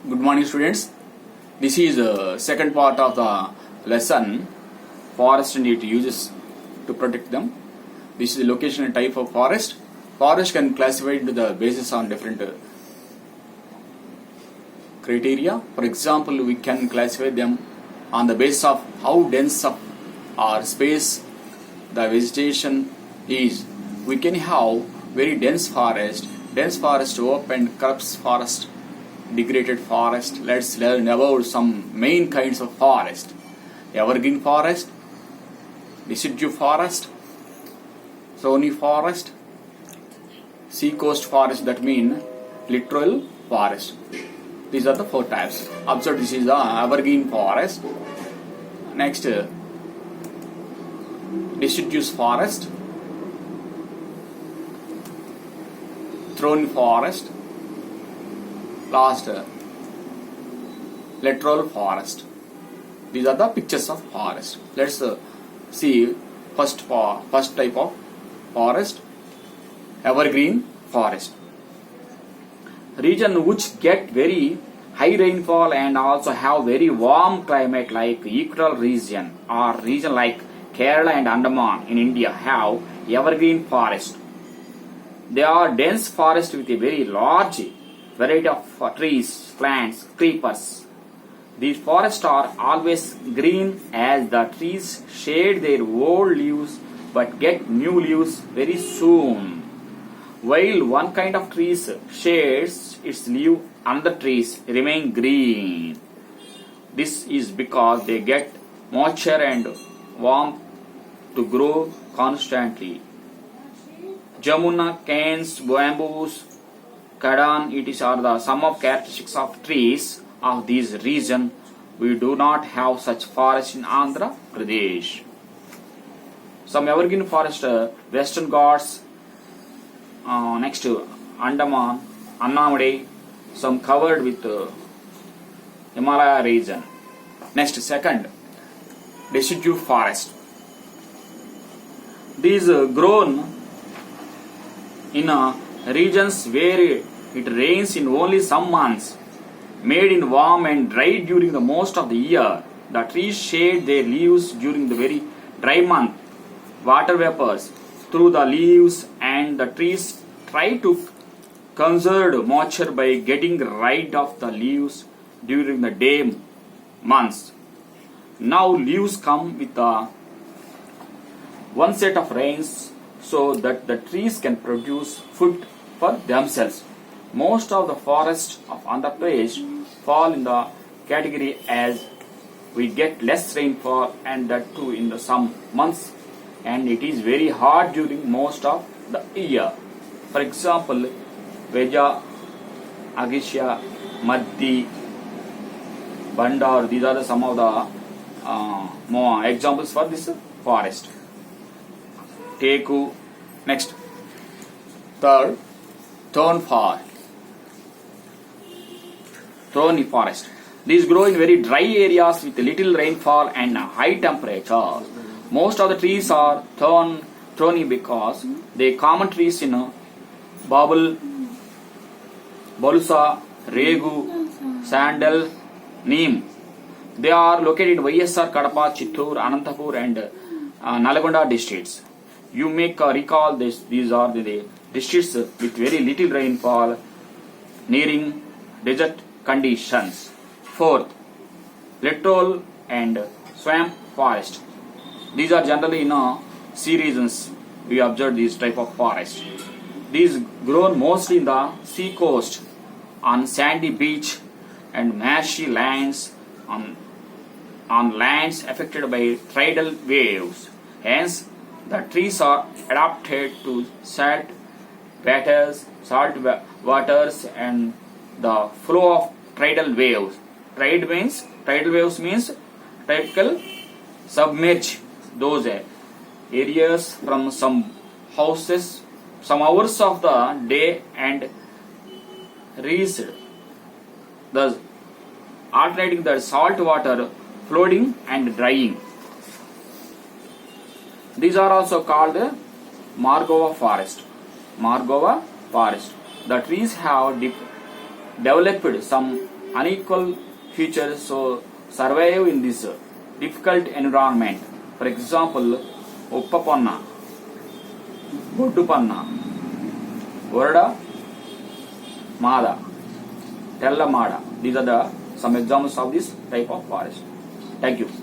Good morning, students. This is the second part of the lesson, forest and its uses to protect them. This is the location and type of forest. Forest can classify into the basis on different criteria. For example, we can classify them on the basis of how dense of or space the vegetation is. We can have very dense forest, open crops forest, degraded forest. Let's learn about some main kinds of forest. Evergreen forest, deciduous forest, thorny forest, sea coast forest, that mean littoral forest. These are the four types. Observe, this is the evergreen forest. Next, deciduous forest, thorny forest, last littoral forest. These are the pictures of forest. Let's see first type of forest, evergreen forest. Region which get very high rainfall and also have very warm climate like equatorial region or region like Kerala and Andaman in India have evergreen forest. They are dense forest with a very large variety of trees, plants, creepers. These forests are always green as the trees shed their old leaves but get new leaves very soon. While one kind of trees shades its leaf, another trees remain green. This is because they get moisture and warmth to grow constantly. Jamuna, canes, bamboos, Kadan, it are some of characteristics of trees of this region. We do not have such forests in Andhra Pradesh. Some evergreen forest, Western Ghats, next Andaman, Annamade, some covered with Himalaya region. Next, second, deciduous forest. These grown in regions where it rains in only some months, made in warm and dry during the most of the year. The trees shade their leaves during the very dry month. Water vapors through the leaves and the trees try to conserve moisture by getting rid of the leaves during the day months. Now leaves come with one set of rains so that the trees can produce food for themselves. Most of the forests of Andhra Pradesh fall in the category as we get less rainfall and that too in the some months, and it is very hot during most of the year. For example, Veja, Agisha, Maddi, Bandar, these are some of the more examples for this forest. Teku. Next, third, thorny forest. These grow in very dry areas with little rainfall and high temperatures. Most of the trees are thorny because they are common trees in Babul, Balusa, Regu, Sandal, Neem. They are located in YSR, Kadapa, Chittoor, Anantapur and Nalgonda districts. You may recall this. These are the districts with very little rainfall, nearing desert conditions. Fourth, littoral and swamp forest. These are generally in sea regions. We observe these type of forest. These grown mostly in the sea coast, on sandy beach and marshy lands, on lands affected by tidal waves. Hence, the trees are adapted to salt waters and the flow of tidal waves. Tidal waves means typical submerge those areas from some houses, some hours of the day and reached, thus alternating the salt water flooding and drying. These are also called Margova forest. The trees have developed some unequal features so survive in this difficult environment. For example, Uppapanna, Goddupanna, Orada, Mada, Tella Mada. These are the some examples of this type of forest. Thank you.